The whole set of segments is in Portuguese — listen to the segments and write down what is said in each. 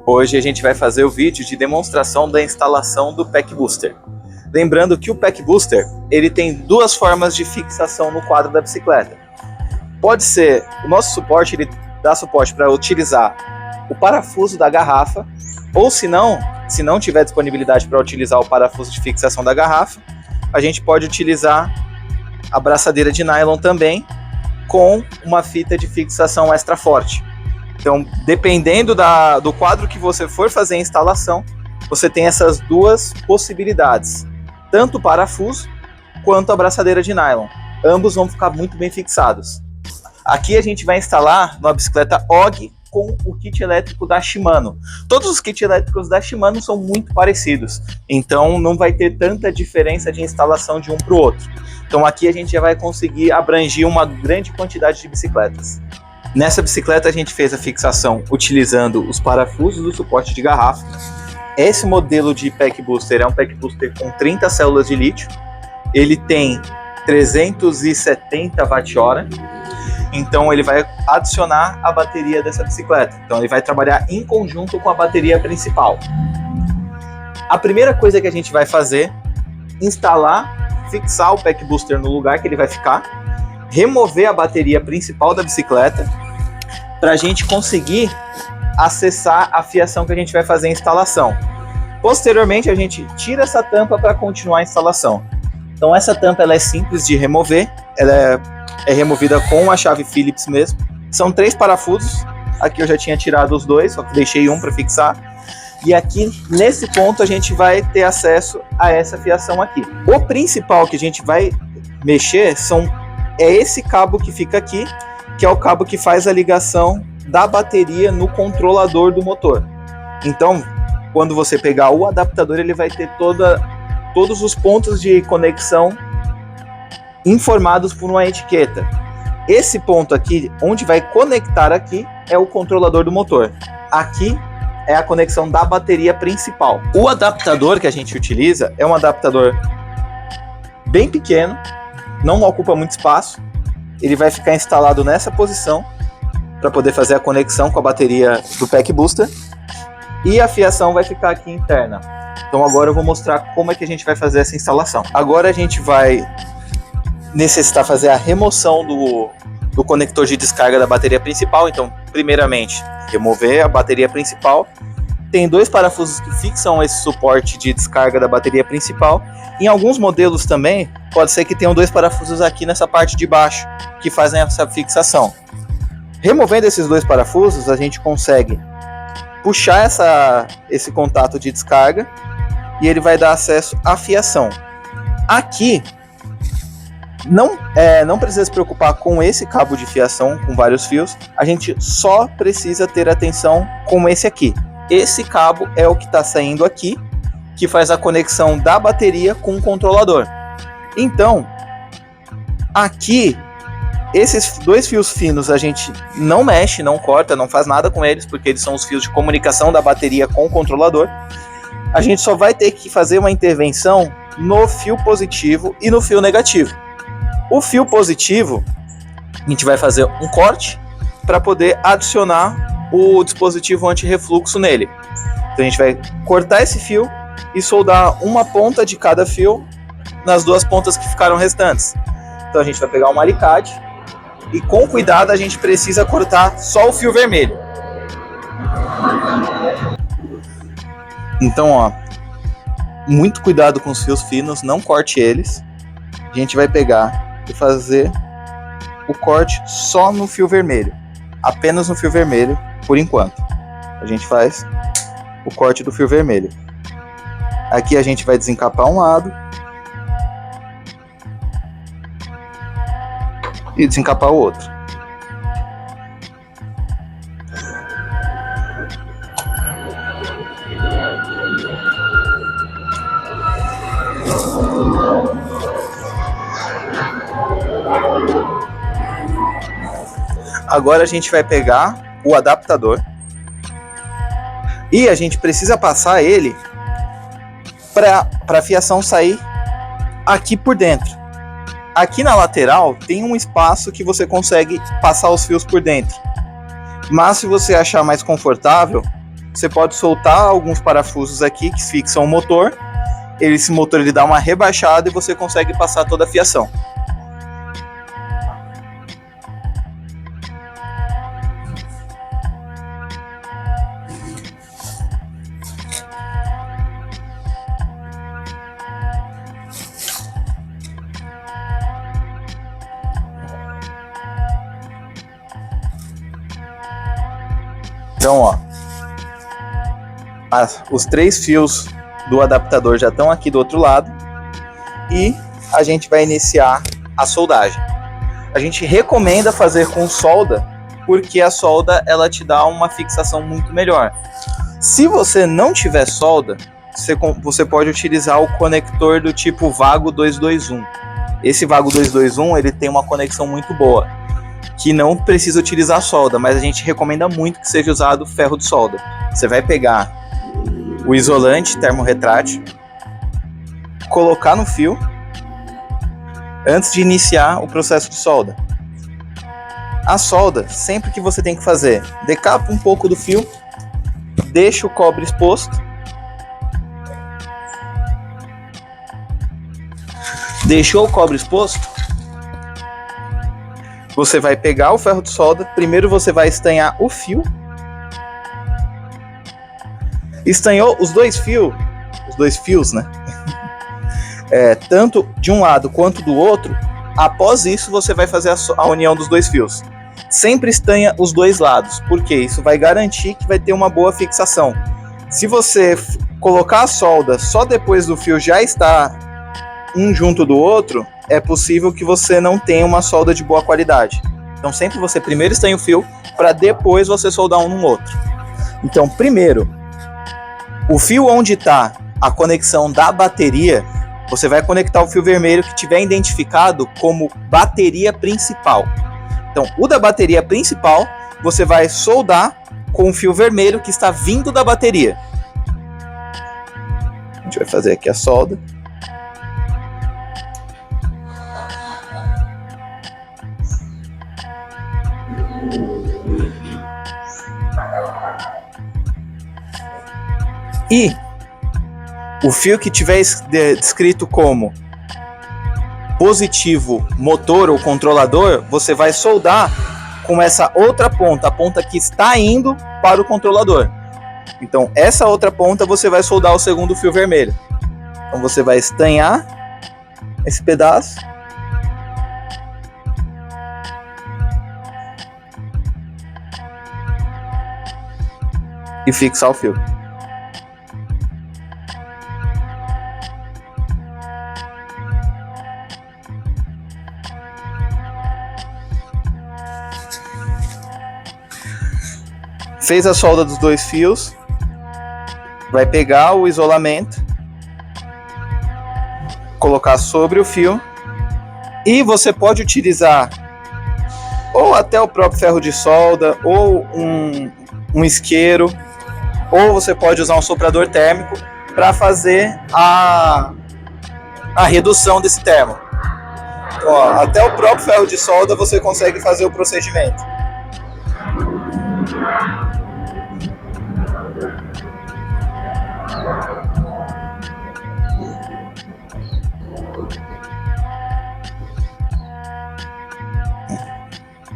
Hoje a gente vai fazer o vídeo de demonstração da instalação do Pack Booster. Lembrando que o Pack Booster ele tem duas formas de fixação no quadro da bicicleta. Pode ser, o nosso suporte ele dá suporte para utilizar o parafuso da garrafa, ou se não tiver disponibilidade para utilizar o parafuso de fixação da garrafa, a gente pode utilizar a braçadeira de nylon também, com uma fita de fixação extra forte. Então, dependendo do quadro que você for fazer a instalação, você tem essas duas possibilidades, tanto o parafuso quanto a braçadeira de nylon. Ambos vão ficar muito bem fixados. Aqui a gente vai instalar uma bicicleta OG com o kit elétrico da Shimano. Todos os kits elétricos da Shimano são muito parecidos, então não vai ter tanta diferença de instalação de um para o outro. Então aqui a gente já vai conseguir abranger uma grande quantidade de bicicletas. Nessa bicicleta a gente fez a fixação utilizando os parafusos do suporte de garrafa. Esse modelo de Pack Booster é um Pack Booster com 30 células de lítio. Ele tem 370 Wh. Então ele vai adicionar a bateria dessa bicicleta. Então ele vai trabalhar em conjunto com a bateria principal. A primeira coisa que a gente vai fazer, fixar o Pack Booster no lugar que ele vai ficar, remover a bateria principal da bicicleta, para a gente conseguir acessar a fiação que a gente vai fazer a instalação. Posteriormente a gente tira essa tampa para continuar a instalação. Então essa tampa ela é simples de remover, ela é removida com a chave Phillips mesmo. São 3 parafusos, aqui eu já tinha tirado os 2, só que deixei um para fixar. E aqui nesse ponto a gente vai ter acesso a essa fiação aqui. O principal que a gente vai mexer é esse cabo que fica aqui, que é o cabo que faz a ligação da bateria no controlador do motor. Então, quando você pegar o adaptador, ele vai ter todos os pontos de conexão informados por uma etiqueta. Esse ponto aqui, onde vai conectar aqui, é o controlador do motor. Aqui é a conexão da bateria principal. O adaptador que a gente utiliza é um adaptador bem pequeno, não ocupa muito espaço. Ele vai ficar instalado nessa posição para poder fazer a conexão com a bateria do Pack Booster, e a fiação vai ficar aqui interna. Então agora eu vou mostrar como é que a gente vai fazer essa instalação. Agora a gente vai necessitar fazer a remoção do conector de descarga da bateria principal. Então, primeiramente, remover a bateria principal. Tem 2 parafusos que fixam esse suporte de descarga da bateria principal. Em alguns modelos também, pode ser que tenham 2 parafusos aqui nessa parte de baixo, que fazem essa fixação. Removendo esses 2 parafusos, a gente consegue puxar esse contato de descarga e ele vai dar acesso à fiação. Aqui, não precisa se preocupar com esse cabo de fiação com vários fios, a gente só precisa ter atenção com esse aqui. Esse cabo é o que está saindo aqui, que faz a conexão da bateria com o controlador. Então, aqui, esses 2 fios finos a gente não mexe, não corta, não faz nada com eles, porque eles são os fios de comunicação da bateria com o controlador. A gente só vai ter que fazer uma intervenção no fio positivo e no fio negativo. O fio positivo, a gente vai fazer um corte para poder adicionar o dispositivo anti-refluxo nele. Então a gente vai cortar esse fio e soldar uma ponta de cada fio nas 2 pontas que ficaram restantes. Então a gente vai pegar um alicate e com cuidado a gente precisa cortar só o fio vermelho. Então, ó, muito cuidado com os fios finos, não corte eles. A gente vai pegar e fazer o corte só no fio vermelho, apenas no fio vermelho por enquanto. A gente faz o corte do fio vermelho. Aqui a gente vai desencapar um lado e desencapar o outro. Agora a gente vai pegar o adaptador e a gente precisa passar ele para a fiação sair aqui por dentro. Aqui na lateral tem um espaço que você consegue passar os fios por dentro, mas se você achar mais confortável, você pode soltar alguns parafusos aqui que fixam o motor. Esse motor ele dá uma rebaixada e você consegue passar toda a fiação. Então, ó, os 3 fios do adaptador já estão aqui do outro lado e a gente vai iniciar a soldagem. A gente recomenda fazer com solda porque a solda ela te dá uma fixação muito melhor. Se você não tiver solda, você pode utilizar o conector do tipo Vago 221. Esse Vago 221 ele tem uma conexão muito boa, que não precisa utilizar solda, mas a gente recomenda muito que seja usado ferro de solda. Você vai pegar o isolante termorretrátil, colocar no fio antes de iniciar o processo de solda. A solda, sempre que você tem que fazer, decapa um pouco do fio, deixa o cobre exposto, deixou o cobre exposto, você vai pegar o ferro de solda, primeiro você vai estanhar o fio. Estanhou os dois fios, né? Tanto de um lado quanto do outro. Após isso, você vai fazer a união dos 2 fios. Sempre estanha os 2 lados, porque isso vai garantir que vai ter uma boa fixação. Se você colocar a solda só depois do fio já estar um junto do outro, é possível que você não tenha uma solda de boa qualidade. Então sempre você primeiro estanha o fio para depois você soldar um no outro. Então primeiro, o fio onde está a conexão da bateria, você vai conectar o fio vermelho que tiver identificado como bateria principal. Então o da bateria principal você vai soldar com o fio vermelho que está vindo da bateria. A gente vai fazer aqui a solda. E o fio que tiver descrito como positivo motor ou controlador, você vai soldar com essa outra ponta, a ponta que está indo para o controlador. Então essa outra ponta você vai soldar o segundo fio vermelho. Então você vai estanhar esse pedaço. E fixar o fio. Fez a solda dos 2 fios, vai pegar o isolamento, colocar sobre o fio e você pode utilizar ou até o próprio ferro de solda ou um isqueiro, ou você pode usar um soprador térmico para fazer a redução desse termo. Então, ó, até o próprio ferro de solda você consegue fazer o procedimento.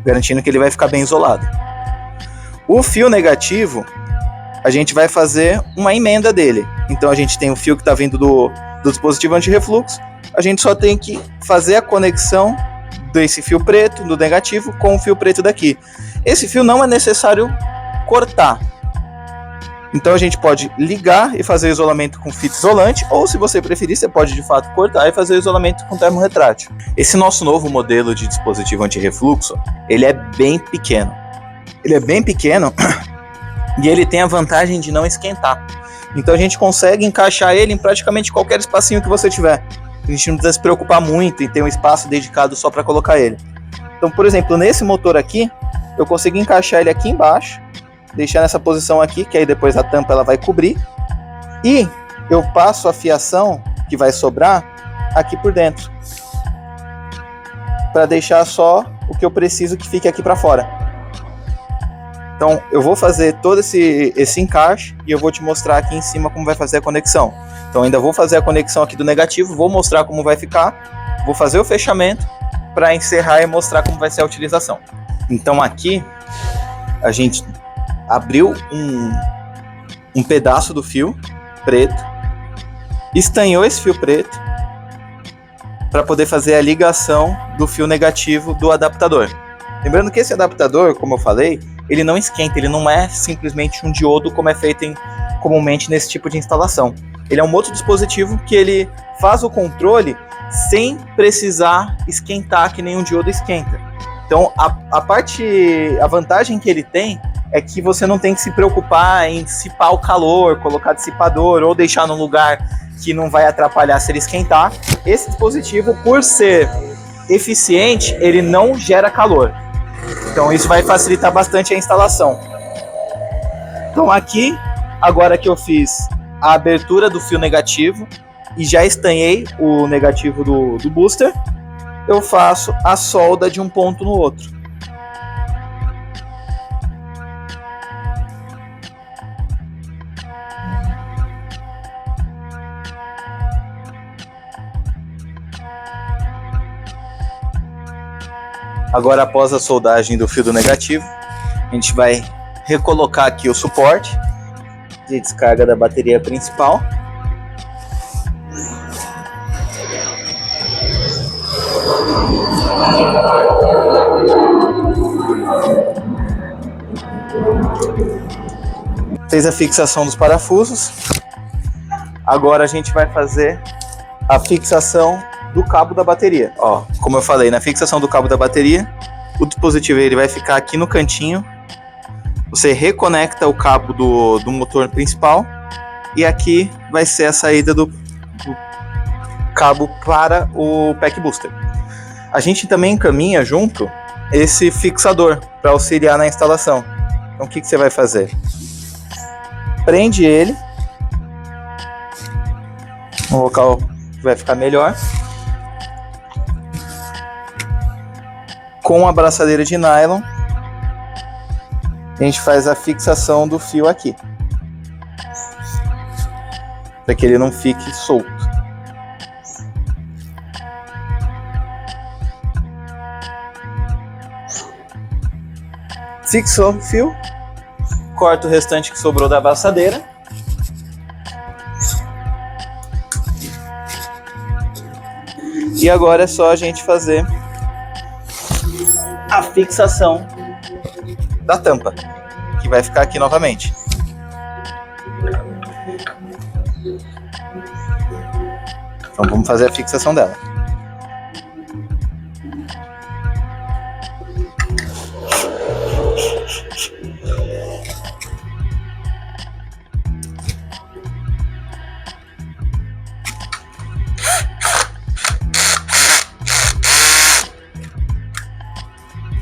Garantindo que ele vai ficar bem isolado. O fio negativo, a gente vai fazer uma emenda dele. Então a gente tem o fio que está vindo do dispositivo anti-refluxo, a gente só tem que fazer a conexão desse fio preto, do negativo, com o fio preto daqui. Esse fio não é necessário cortar. Então a gente pode ligar e fazer o isolamento com fita isolante, ou se você preferir, você pode de fato cortar e fazer o isolamento com termorretrátil. Esse nosso novo modelo de dispositivo anti-refluxo, ele é bem pequeno. Ele é bem pequeno e ele tem a vantagem de não esquentar. Então a gente consegue encaixar ele em praticamente qualquer espacinho que você tiver. A gente não precisa se preocupar muito em ter um espaço dedicado só para colocar ele. Então, por exemplo, nesse motor aqui, eu consigo encaixar ele aqui embaixo, deixar nessa posição aqui, que aí depois a tampa ela vai cobrir, e eu passo a fiação que vai sobrar aqui por dentro, para deixar só o que eu preciso que fique aqui para fora. Então eu vou fazer todo esse encaixe e eu vou te mostrar aqui em cima como vai fazer a conexão. Então ainda vou fazer a conexão aqui do negativo, vou mostrar como vai ficar, vou fazer o fechamento para encerrar e mostrar como vai ser a utilização. Então aqui a gente abriu um pedaço do fio preto, estanhou esse fio preto para poder fazer a ligação do fio negativo do adaptador. Lembrando que esse adaptador, como eu falei, ele não esquenta, ele não é simplesmente um diodo como é feito comumente nesse tipo de instalação. Ele é um outro dispositivo que ele faz o controle sem precisar esquentar que nem um diodo esquenta. Então a vantagem que ele tem é que você não tem que se preocupar em dissipar o calor, colocar dissipador ou deixar num lugar que não vai atrapalhar se ele esquentar. Esse dispositivo, por ser eficiente, ele não gera calor. Então isso vai facilitar bastante a instalação. Então aqui, agora que eu fiz a abertura do fio negativo e já estanhei o negativo do booster, eu faço a solda de um ponto no outro. Agora, após a soldagem do fio do negativo, a gente vai recolocar aqui o suporte de descarga da bateria principal. Fez a fixação dos parafusos. Agora a gente vai fazer a fixação do cabo da bateria. Ó, como eu falei, na fixação do cabo da bateria, o dispositivo ele vai ficar aqui no cantinho. Você reconecta o cabo do motor principal e aqui vai ser a saída do cabo para o pack booster. A gente também encaminha junto esse fixador para auxiliar na instalação. Então o que você vai fazer? Prende ele no local que vai ficar melhor. Com a abraçadeira de nylon, a gente faz a fixação do fio aqui, para que ele não fique solto. Fixou o fio, corta o restante que sobrou da abraçadeira. E agora é só a gente fazer a fixação da tampa, que vai ficar aqui novamente. Então vamos fazer a fixação dela.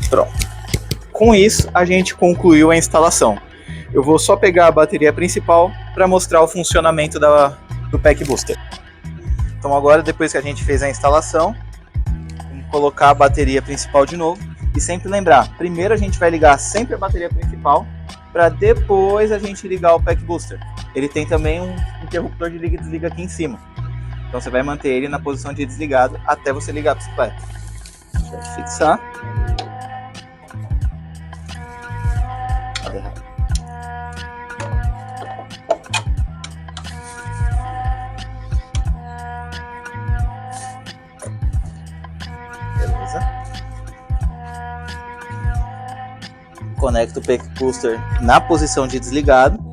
Pronto. Com isso, a gente concluiu a instalação. Eu vou só pegar a bateria principal para mostrar o funcionamento do pack booster. Então agora, depois que a gente fez a instalação, vamos colocar a bateria principal de novo. E sempre lembrar, primeiro a gente vai ligar sempre a bateria principal, para depois a gente ligar o pack booster. Ele tem também um interruptor de liga e desliga aqui em cima. Então você vai manter ele na posição de desligado até você ligar a bicicleta. Vai fixar. Beleza. Conecta o pack booster na posição de desligado.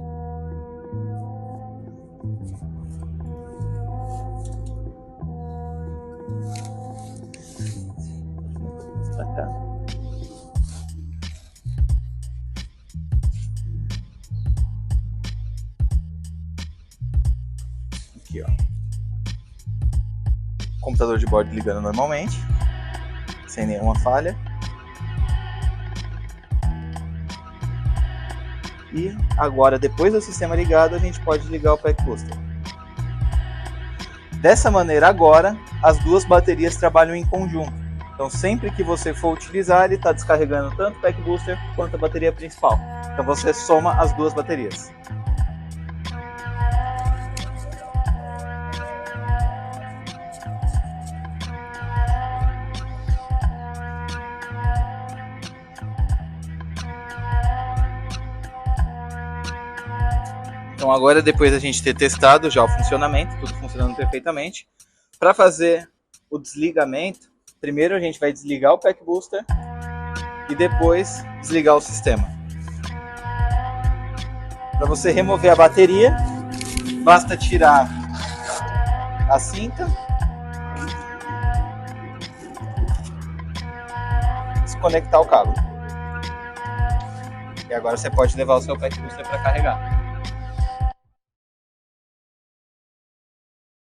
Aqui, ó. Computador de bordo ligando normalmente, sem nenhuma falha. E agora, depois do sistema ligado, a gente pode ligar o pack booster. Dessa maneira, agora as duas baterias trabalham em conjunto. Então sempre que você for utilizar, ele está descarregando tanto o pack booster quanto a bateria principal. Então você soma as duas baterias. Então agora, depois da gente ter testado já o funcionamento, tudo funcionando perfeitamente, para fazer o desligamento, primeiro a gente vai desligar o pack booster e depois desligar o sistema. Para você remover a bateria, basta tirar a cinta, desconectar o cabo. E agora você pode levar o seu pack booster para carregar.